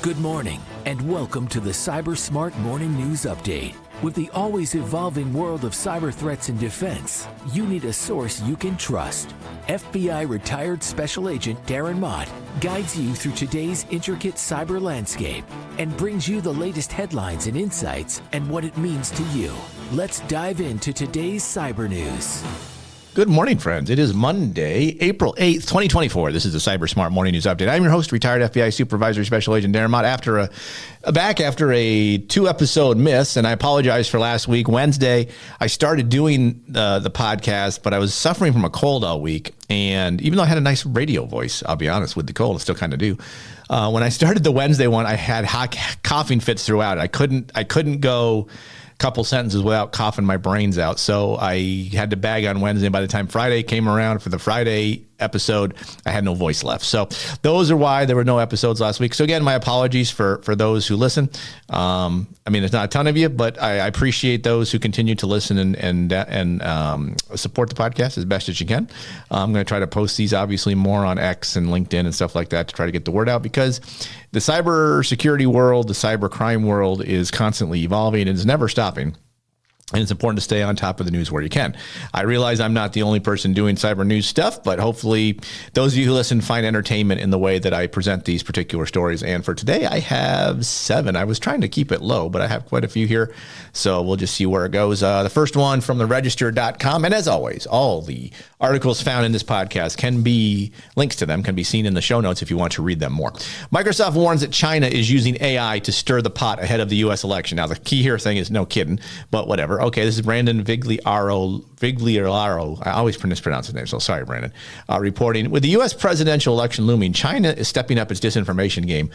Good morning, and welcome to the Cyber Smart Morning News Update. With the always evolving world of cyber threats and defense, you need a source you can trust. FBI retired Special Agent Darren Mott guides you through today's intricate cyber landscape and brings you the latest headlines and insights and what it means to you. Let's dive into today's cyber news. Good morning, friends. It is Monday, April 8th, 2024. This is the Cyber Smart Morning News Update. I'm your host, retired FBI Supervisory Special Agent Darren Mott. After a 2-episode miss, and I apologize for last week. Wednesday, I started doing the podcast, but I was suffering from a cold all week. And even though I had a nice radio voice, I'll be honest, with the cold, I still kind of do. When I started the Wednesday one, I had hot coughing fits throughout. I couldn't go couple sentences without coughing my brains out. So I had to bag on Wednesday. By the time Friday came around for the Friday episode, I had no voice left. So those are why there were no episodes last week. So again, my apologies for those who listen. I mean, it's not a ton of you, but I appreciate those who continue to listen and support the podcast as best as you can. I'm going to try to post these obviously more on X and LinkedIn and stuff like that to try to get the word out, because the cyber security world, the cyber crime world is constantly evolving and is never stopping. And it's important to stay on top of the news where you can. I realize I'm not the only person doing cyber news stuff, but hopefully those of you who listen find entertainment in the way that I present these particular stories. And for today, I have 7. I was trying to keep it low, but I have quite a few here. So we'll just see where it goes. The first one from theregister.com. And as always, all the articles found in this podcast links to them can be seen in the show notes if you want to read them more. Microsoft warns that China is using AI to stir the pot ahead of the U.S. election. Now, the key here thing is no kidding, but whatever. Okay, this is Brandon Vigliaro. I always mispronounce his name, so sorry, Brandon. Reporting, with the U.S. presidential election looming, China is stepping up its disinformation game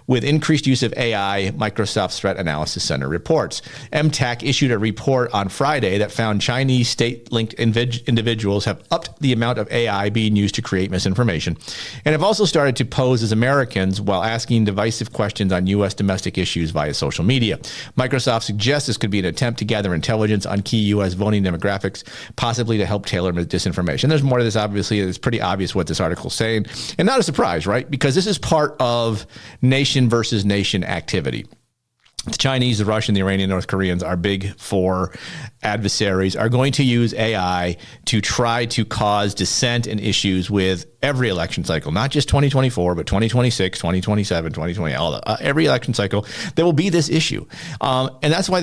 with increased use of AI, Microsoft's Threat Analysis Center reports. MTAC issued a report on Friday that found Chinese state-linked individuals have upped the amount of AI being used to create misinformation and have also started to pose as Americans while asking divisive questions on U.S. domestic issues via social media. Microsoft suggests this could be an attempt to gather intelligence on key U.S. voting demographics, possibly to help tailor disinformation. There's more to this, obviously. It's pretty obvious what this article is saying. And not a surprise, right? Because this is part of nation versus nation activity. The Chinese, the Russian, the Iranian, North Koreans, our big 4 adversaries, are going to use AI to try to cause dissent and issues with every election cycle, not just 2024, but 2026, 2027, 2020, every election cycle, there will be this issue. And that's why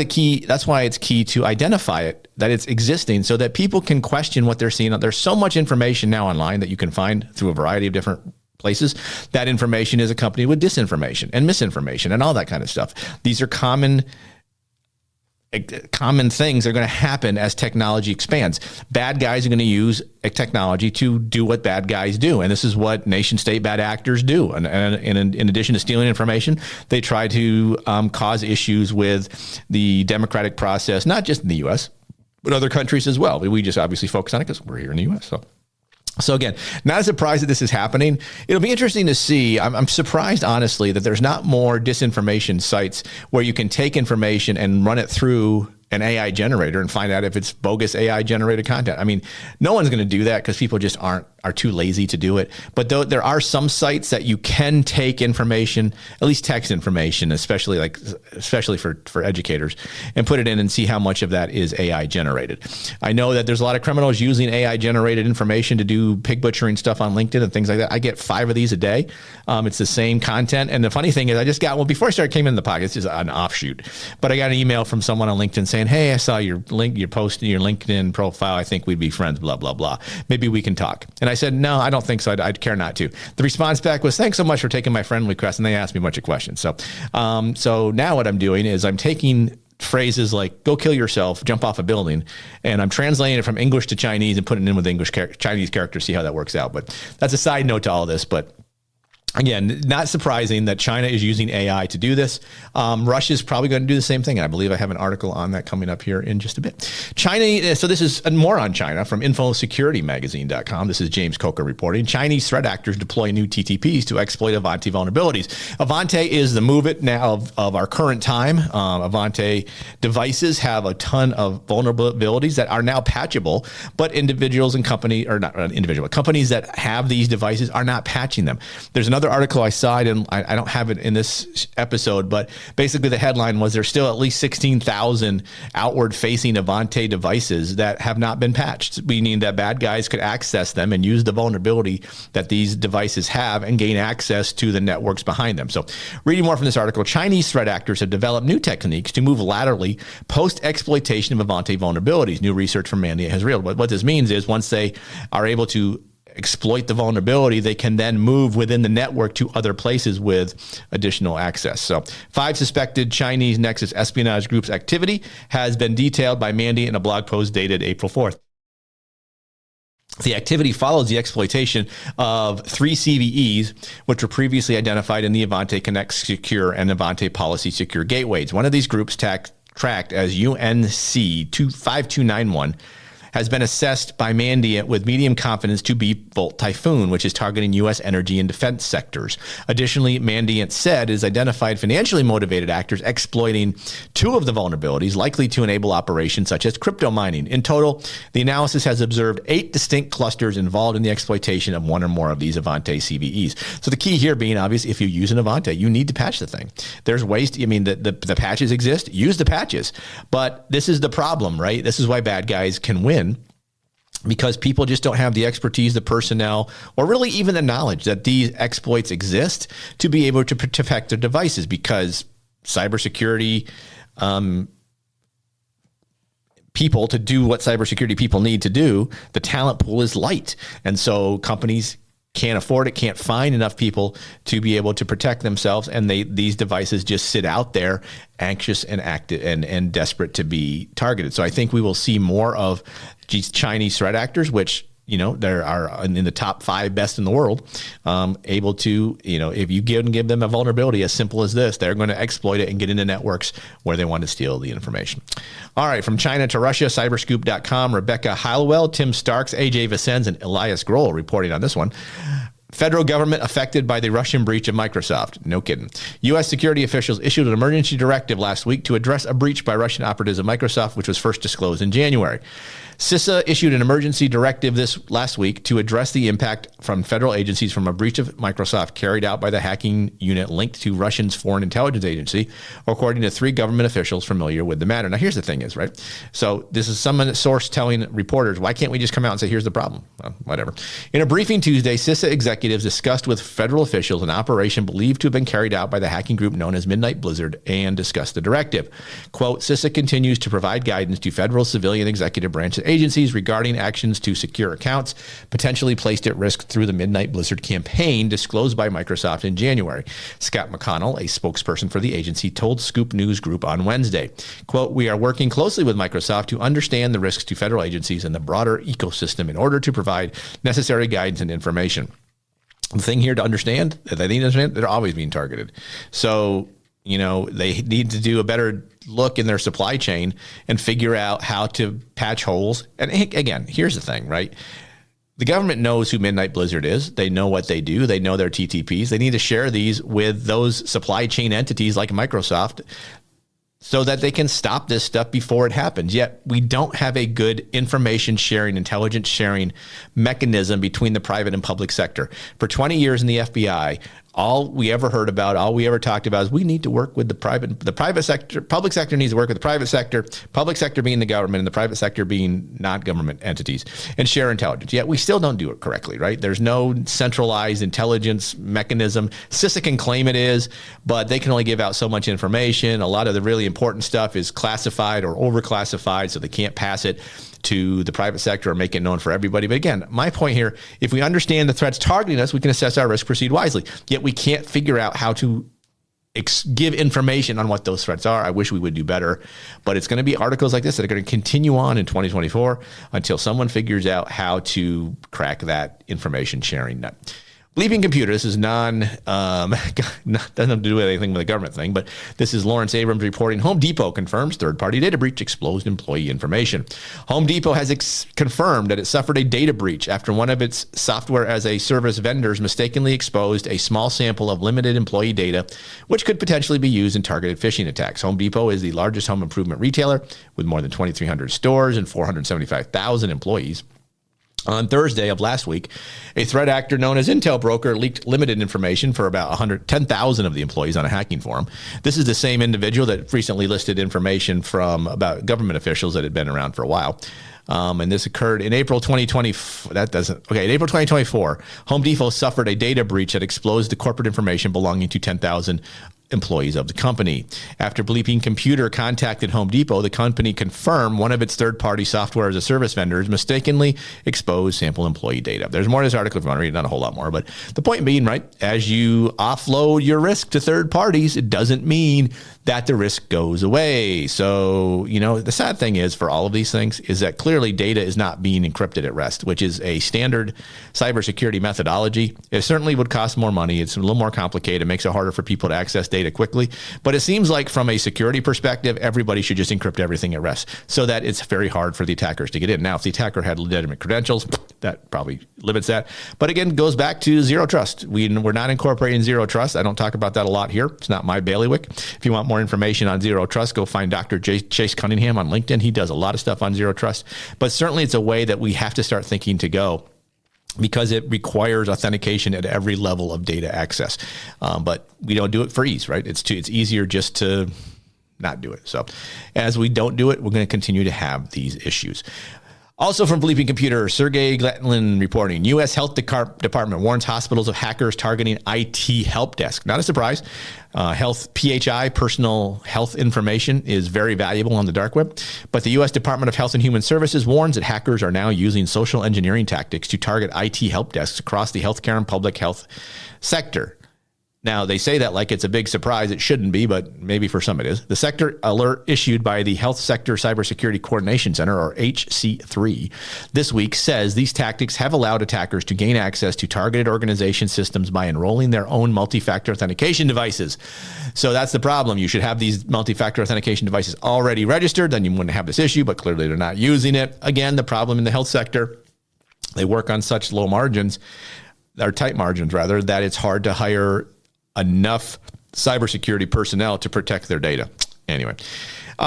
it's key to identify it, that it's existing, so that people can question what they're seeing. There's so much information now online that you can find through a variety of different places. That information is accompanied with disinformation and misinformation and all that kind of stuff. These are common things that are going to happen as technology expands. Bad guys are going to use technology to do what bad guys do. And this is what nation state bad actors do. And in addition to stealing information, they try to cause issues with the democratic process, not just in the U.S., but other countries as well. We just obviously focus on it because we're here in the U.S. So again, not a surprise that this is happening. It'll be interesting to see. I'm surprised, honestly, that there's not more disinformation sites where you can take information and run it through an AI generator and find out if it's bogus AI generated content. I mean, no one's going to do that because people just are too lazy to do it. But there are some sites that you can take information, at least text information, especially for educators, and put it in and see how much of that is AI generated. I know that there's a lot of criminals using AI generated information to do pig butchering stuff on LinkedIn and things like that. I get 5 of these a day. It's the same content. And the funny thing is I just got, before I came in the podcast, it's just an offshoot, but I got an email from someone on LinkedIn saying, "Hey, I saw your post in your LinkedIn profile. I think we'd be friends, blah, blah, blah. Maybe we can talk." And I said, "No, I don't think so. I'd care not to." The response back was, "Thanks so much for taking my friend request." And they asked me a bunch of questions. So now what I'm doing is I'm taking phrases like "go kill yourself," "jump off a building," and I'm translating it from English to Chinese and putting it in with Chinese characters, see how that works out. But that's a side note to all this. But again, not surprising that China is using AI to do this. Russia's probably going to do the same thing. And I believe I have an article on that coming up here in just a bit. China, so this is more on China from InfoSecurityMagazine.com. This is James Coker reporting. Chinese threat actors deploy new TTPs to exploit Avante vulnerabilities. Avante is the MOVEit now of our current time. Avante devices have a ton of vulnerabilities that are now patchable, but individuals and companies that have these devices are not patching them. There's another another article I saw, and I don't have it in this episode, but basically the headline was there's still at least 16,000 outward-facing Avante devices that have not been patched, meaning that bad guys could access them and use the vulnerability that these devices have and gain access to the networks behind them. So reading more from this article, Chinese threat actors have developed new techniques to move laterally post-exploitation of Avante vulnerabilities. New research from Mandiant has revealed. What this means is once they are able to exploit the vulnerability, they can then move within the network to other places with additional access. So 5 suspected Chinese Nexus espionage groups' activity has been detailed by Mandiant in a blog post dated April 4th. The activity follows the exploitation of 3 CVEs, which were previously identified in the Avante Connect Secure and Avante Policy Secure gateways. One of these groups, tracked as UNC 5291, has been assessed by Mandiant with medium confidence to be Volt Typhoon, which is targeting U.S. energy and defense sectors. Additionally, Mandiant said is identified financially motivated actors exploiting 2 of the vulnerabilities, likely to enable operations such as crypto mining. In total, the analysis has observed 8 distinct clusters involved in the exploitation of 1 or more of these Avante CVEs. So the key here being, obviously, if you use an Avante, you need to patch the thing. There's ways to, the patches exist, use the patches. But this is the problem, right? This is why bad guys can win, because people just don't have the expertise, the personnel, or really even the knowledge that these exploits exist to be able to protect their devices, because cybersecurity people, to do what cybersecurity people need to do, the talent pool is light. And so companies can't afford it, can't find enough people to be able to protect themselves, and these devices just sit out there anxious and active and desperate to be targeted. So I think we will see more of these Chinese threat actors, which there are in the top 5 best in the world, able to, if you give them a vulnerability as simple as this, they're going to exploit it and get into networks where they want to steal the information. All right, from China to Russia, cyberscoop.com, Rebecca Hallowell, Tim Starks, AJ Vicens, and Elias Grohl reporting on this one. Federal government affected by the Russian breach of Microsoft. No kidding. U.S. security officials issued an emergency directive last week to address a breach by Russian operatives of Microsoft, which was first disclosed in January. CISA issued an emergency directive this last week to address the impact from federal agencies from a breach of Microsoft carried out by the hacking unit linked to Russia's foreign intelligence agency, according to 3 government officials familiar with the matter. Now, here's the thing is, right? So this is some source telling reporters, why can't we just come out and say, here's the problem? Well, whatever. In a briefing Tuesday, CISA executives discussed with federal officials an operation believed to have been carried out by the hacking group known as Midnight Blizzard and discussed the directive. Quote, CISA continues to provide guidance to federal, civilian, executive branch agencies regarding actions to secure accounts potentially placed at risk through the Midnight Blizzard campaign disclosed by Microsoft in January. Scott McConnell, a spokesperson for the agency, told Scoop News Group on Wednesday, quote, we are working closely with Microsoft to understand the risks to federal agencies and the broader ecosystem in order to provide necessary guidance and information. The thing here to understand, that they need to understand, they're always being targeted. So, they need to do a better look in their supply chain and figure out how to patch holes. And again, here's the thing, right? The government knows who Midnight Blizzard is. They know what they do. They know their TTPs. They need to share these with those supply chain entities like Microsoft so that they can stop this stuff before it happens. Yet we don't have a good information sharing, intelligence sharing mechanism between the private and public sector. For 20 years in the FBI, all we ever heard about, all we ever talked about is we need to work with the private sector. Public sector needs to work with the private sector, public sector being the government and the private sector being non-government entities, and share intelligence. Yet we still don't do it correctly, right? There's no centralized intelligence mechanism. CISA can claim it is, but they can only give out so much information. A lot of the really important stuff is classified or overclassified, so they can't pass it to the private sector or make it known for everybody. But again, my point here, if we understand the threats targeting us, we can assess our risk, proceed wisely. Yet we can't figure out how to give information on what those threats are. I wish we would do better, but it's going to be articles like this that are going to continue on in 2024 until someone figures out how to crack that information sharing nut. Bleeping Computer, this is doesn't have to do with anything with the government thing, but this is Lawrence Abrams reporting Home Depot confirms third-party data breach exposed employee information. Home Depot has confirmed that it suffered a data breach after one of its software as a service vendors mistakenly exposed a small sample of limited employee data, which could potentially be used in targeted phishing attacks. Home Depot is the largest home improvement retailer with more than 2,300 stores and 475,000 employees. On Thursday of last week, a threat actor known as Intel Broker leaked limited information for about 110,000 of the employees on a hacking forum. This is the same individual that recently listed information from about government officials that had been around for a while. And this occurred in April 2020. In April 2024, Home Depot suffered a data breach that exposed the corporate information belonging to 10,000 employees of the company. After Bleeping Computer contacted Home Depot, the company confirmed one of its third-party software as a service vendors mistakenly exposed sample employee data. There's more to this article if you want to read it, not a whole lot more, but the point being, right, as you offload your risk to third parties, it doesn't mean that the risk goes away. So, the sad thing is for all of these things is that clearly data is not being encrypted at rest, which is a standard cybersecurity methodology. It certainly would cost more money. It's a little more complicated. It makes it harder for people to access data quickly. But it seems like from a security perspective, everybody should just encrypt everything at rest so that it's very hard for the attackers to get in. Now, if the attacker had legitimate credentials, that probably limits that. But again, goes back to zero trust. We're not incorporating zero trust. I don't talk about that a lot here. It's not my bailiwick. If you want more information on zero trust, go find Dr. Chase Cunningham on LinkedIn. He does a lot of stuff on zero trust. But certainly it's a way that we have to start thinking to go, because it requires authentication at every level of data access. But we don't do it for ease, right? It's easier just to not do it. So as we don't do it, we're going to continue to have these issues. Also from Bleeping Computer, Sergey Gletlin reporting, U.S. Health Department warns hospitals of hackers targeting IT help desk. Not a surprise. Health PHI, personal health information, is very valuable on the dark web. But the U.S. Department of Health and Human Services warns that hackers are now using social engineering tactics to target IT help desks across the healthcare and public health sector. Now, they say that like it's a big surprise. It shouldn't be, but maybe for some it is. The sector alert issued by the Health Sector Cybersecurity Coordination Center, or HC3, this week says these tactics have allowed attackers to gain access to targeted organization systems by enrolling their own multi-factor authentication devices. So that's the problem. You should have these multi-factor authentication devices already registered, then you wouldn't have this issue, but clearly they're not using it. Again, the problem in the health sector, they work on such low margins, or tight margins rather, that it's hard to hire enough cybersecurity personnel to protect their data. Anyway,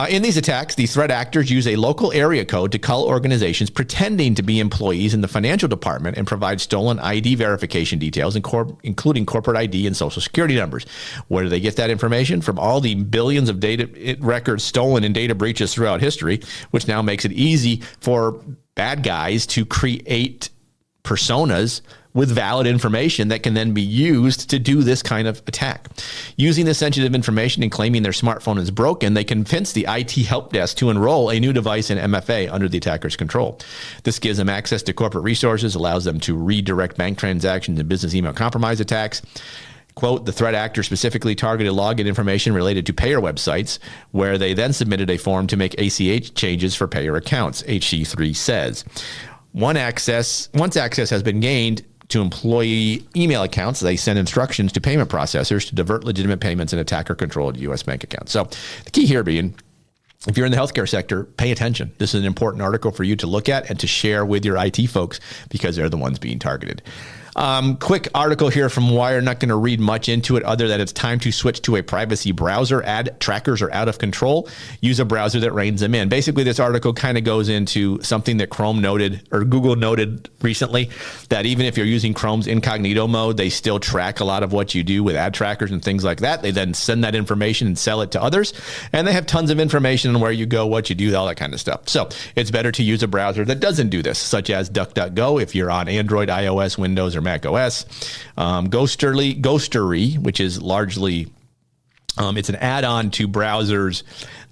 in these attacks, the threat actors use a local area code to call organizations pretending to be employees in the financial department and provide stolen ID verification details, including corporate ID and social security numbers. Where do they get that information? From all the billions of data records stolen in data breaches throughout history, which now makes it easy for bad guys to create personas with valid information that can then be used to do this kind of attack. Using this sensitive information and claiming their smartphone is broken, they convince the IT help desk to enroll a new device in MFA under the attacker's control. This gives them access to corporate resources, allows them to redirect bank transactions and business email compromise attacks. Quote, the threat actor specifically targeted login information related to payer websites, where they then submitted a form to make ACH changes for payer accounts, HC3 says. Once access has been gained to employee email accounts, they send instructions to payment processors to divert legitimate payments in attacker-controlled U.S. bank accounts. So the key here being, if you're in the healthcare sector, pay attention. This is an important article for you to look at and to share with your IT folks because they're the ones being targeted. Quick article here from Wire. Not going to read much into it other than it's time to switch to a privacy browser. Ad trackers are out of control. Use a browser that reins them in. Basically, this article kind of goes into something that Chrome noted, or Google noted recently, that even if you're using Chrome's incognito mode, they still track a lot of what you do with ad trackers and things like that. They then send that information and sell it to others. And they have tons of information on where you go, what you do, all that kind of stuff. So it's better to use a browser that doesn't do this, such as DuckDuckGo if you're on Android, iOS, Windows, or Mac OS. Ghostery, which is largely, it's an add-on to browsers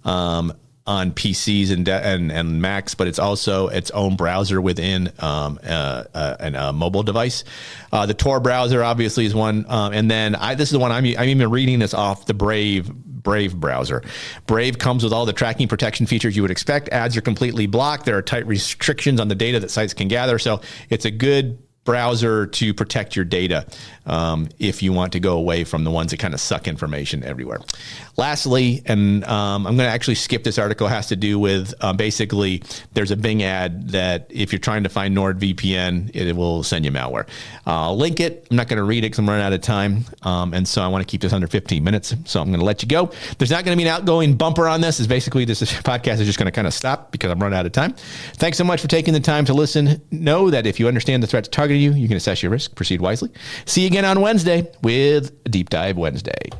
on PCs and Macs, but it's also its own browser within a mobile device. The Tor browser obviously is one, and then this is the one I'm even reading this off the Brave browser. Brave comes with all the tracking protection features you would expect. Ads are completely blocked. There are tight restrictions on the data that sites can gather, so it's a good browser to protect your data if you want to go away from the ones that kind of suck information everywhere. Lastly, and I'm going to actually skip this article, has to do with basically there's a Bing ad that if you're trying to find NordVPN, it will send you malware. I'll link it. I'm not going to read it because I'm running out of time. And so I want to keep this under 15 minutes. So I'm going to let you go. There's not going to be an outgoing bumper on this. It's basically this podcast is just going to kind of stop because I'm running out of time. Thanks so much for taking the time to listen. Know that if you understand the threats targeting you, you can assess your risk, proceed wisely. See you again on Wednesday with Deep Dive Wednesday.